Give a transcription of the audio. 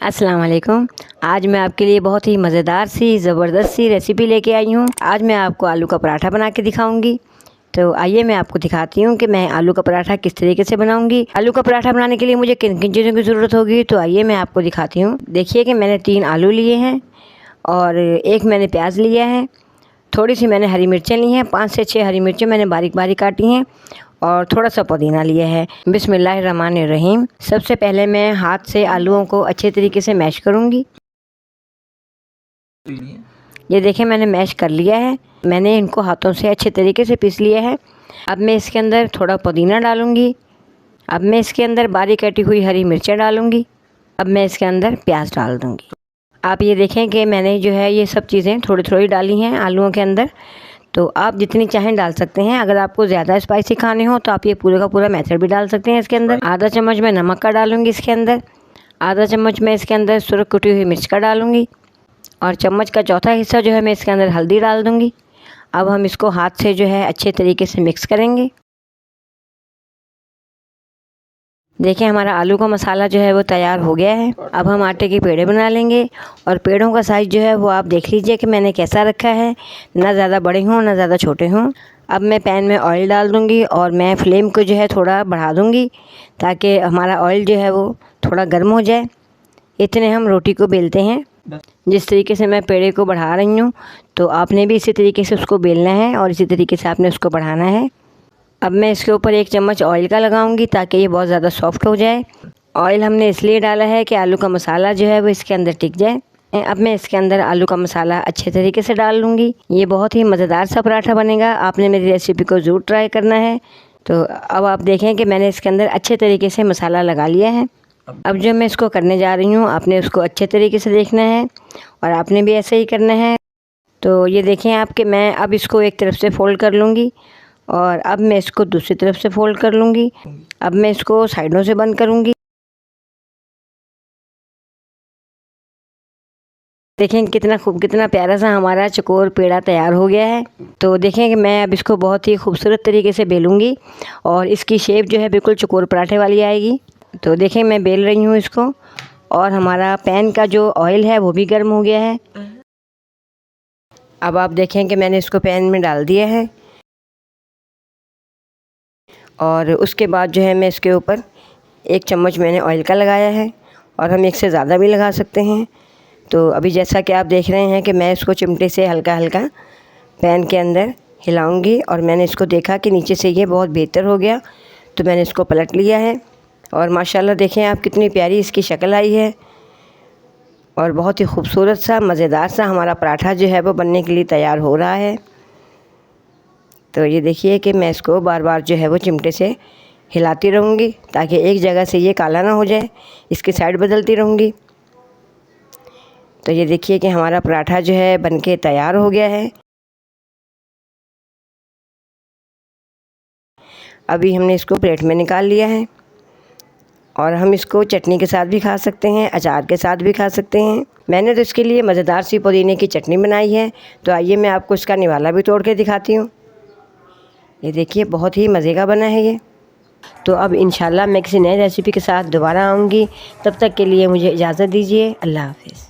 अस्सलाम वालेकुम। आज मैं आपके लिए बहुत ही मज़ेदार सी ज़बरदस्त सी रेसिपी लेके आई हूँ। आज मैं आपको आलू का पराठा बना के दिखाऊंगी। तो आइए मैं आपको दिखाती हूँ कि मैं आलू का पराठा किस तरीके से बनाऊंगी। आलू का पराठा बनाने के लिए मुझे किन किन चीज़ों की ज़रूरत होगी, तो आइए मैं आपको दिखाती हूँ। देखिए कि मैंने 3 आलू लिए हैं और 1 मैंने प्याज लिया है। थोड़ी सी मैंने हरी मिर्चें ली हैं, 5 से 6 हरी मिर्चें मैंने बारीक बारीक काटी हैं और थोड़ा सा पुदीना लिया है। बिस्मिल्लाहिर्रहमानिर्रहीम। सबसे पहले मैं हाथ से आलूओं को अच्छे तरीके से मैश करूँगी। ये देखें मैंने मैश कर लिया है। मैंने इनको हाथों से अच्छे तरीके से पीस लिया है। अब मैं इसके अंदर थोड़ा पुदीना डालूँगी। अब मैं इसके अंदर बारीक कटी हुई हरी मिर्चें डालूँगी। अब मैं इसके अंदर प्याज डाल दूँगी। आप ये देखें कि मैंने जो है ये सब चीज़ें थोड़ी थोड़ी डाली हैं आलूओं के अंदर। तो आप जितनी चाहें डाल सकते हैं। अगर आपको ज़्यादा स्पाइसी खाने हो तो आप ये पूरे का पूरा मेथड भी डाल सकते हैं इसके अंदर। आधा चम्मच मैं नमक का डालूँगी इसके अंदर। आधा चम्मच मैं इसके अंदर सुरख कुटी हुई मिर्च का डालूँगी और चम्मच का चौथा हिस्सा जो है मैं इसके अंदर हल्दी डाल दूँगी। अब हम इसको हाथ से जो है अच्छे तरीके से मिक्स करेंगे। देखिए हमारा आलू का मसाला जो है वो तैयार हो गया है। अब हम आटे के पेड़े बना लेंगे और पेड़ों का साइज़ जो है वो आप देख लीजिए कि मैंने कैसा रखा है, ना ज़्यादा बड़े हों ना ज़्यादा छोटे हों। अब मैं पैन में ऑयल डाल दूँगी और मैं फ्लेम को जो है थोड़ा बढ़ा दूँगी ताकि हमारा ऑयल जो है वो थोड़ा गर्म हो जाए। इतने हम रोटी को बेलते हैं। जिस तरीके से मैं पेड़े को बढ़ा रही हूँ तो आपने भी इसी तरीके से उसको बेलना है और इसी तरीके से आपने उसको बढ़ाना है। अब मैं इसके ऊपर 1 चम्मच ऑयल का लगाऊंगी ताकि ये बहुत ज़्यादा सॉफ्ट हो जाए। ऑयल हमने इसलिए डाला है कि आलू का मसाला जो है वो इसके अंदर टिक जाए। अब मैं इसके अंदर आलू का मसाला अच्छे तरीके से डाल लूँगी। ये बहुत ही मज़ेदार सा पराठा बनेगा। आपने मेरी रेसिपी को ज़रूर ट्राई करना है। तो अब आप देखें कि मैंने इसके अंदर अच्छे तरीके से मसाला लगा लिया है। अब जो मैं इसको करने जा रही हूँ आपने उसको अच्छे तरीके से देखना है और आपने भी ऐसे ही करना है। तो ये देखें आप कि मैं अब इसको एक तरफ से फ़ोल्ड कर लूँगी और अब मैं इसको दूसरी तरफ से फ़ोल्ड कर लूँगी। अब मैं इसको साइडों से बंद करूँगी। देखें कितना प्यारा सा हमारा चकोर पेड़ा तैयार हो गया है। तो देखें कि मैं अब इसको बहुत ही खूबसूरत तरीके से बेलूँगी और इसकी शेप जो है बिल्कुल चकोर पराठे वाली आएगी। तो देखें मैं बेल रही हूँ इसको और हमारा पैन का जो ऑयल है वो भी गर्म हो गया है। अब आप देखें कि मैंने इसको पैन में डाल दिया है और उसके बाद जो है मैं इसके ऊपर 1 चम्मच मैंने ऑयल का लगाया है और हम 1 से ज़्यादा भी लगा सकते हैं। तो अभी जैसा कि आप देख रहे हैं कि मैं इसको चिमटे से हल्का हल्का पैन के अंदर हिलाऊंगी और मैंने इसको देखा कि नीचे से ये बहुत बेहतर हो गया तो मैंने इसको पलट लिया है और माशाल्लाह देखें आप कितनी प्यारी इसकी शक्ल आई है और बहुत ही खूबसूरत सा मज़ेदार सा हमारा पराठा जो है वो बनने के लिए तैयार हो रहा है। तो ये देखिए कि मैं इसको बार बार जो है वो चिमटे से हिलाती रहूँगी ताकि एक जगह से ये काला ना हो जाए। इसकी साइड बदलती रहूँगी। तो ये देखिए कि हमारा पराठा जो है बनके तैयार हो गया है। अभी हमने इसको प्लेट में निकाल लिया है और हम इसको चटनी के साथ भी खा सकते हैं, अचार के साथ भी खा सकते हैं। मैंने तो इसके लिए मज़ेदार सी पुदीने की चटनी बनाई है। तो आइए मैं आपको इसका निवाला भी तोड़ के दिखाती हूँ। ये देखिए बहुत ही मज़े का बना है ये। तो अब इंशाल्लाह मैं किसी नई रेसिपी के साथ दोबारा आऊँगी। तब तक के लिए मुझे इजाज़त दीजिए। अल्लाह हाफ़िज़।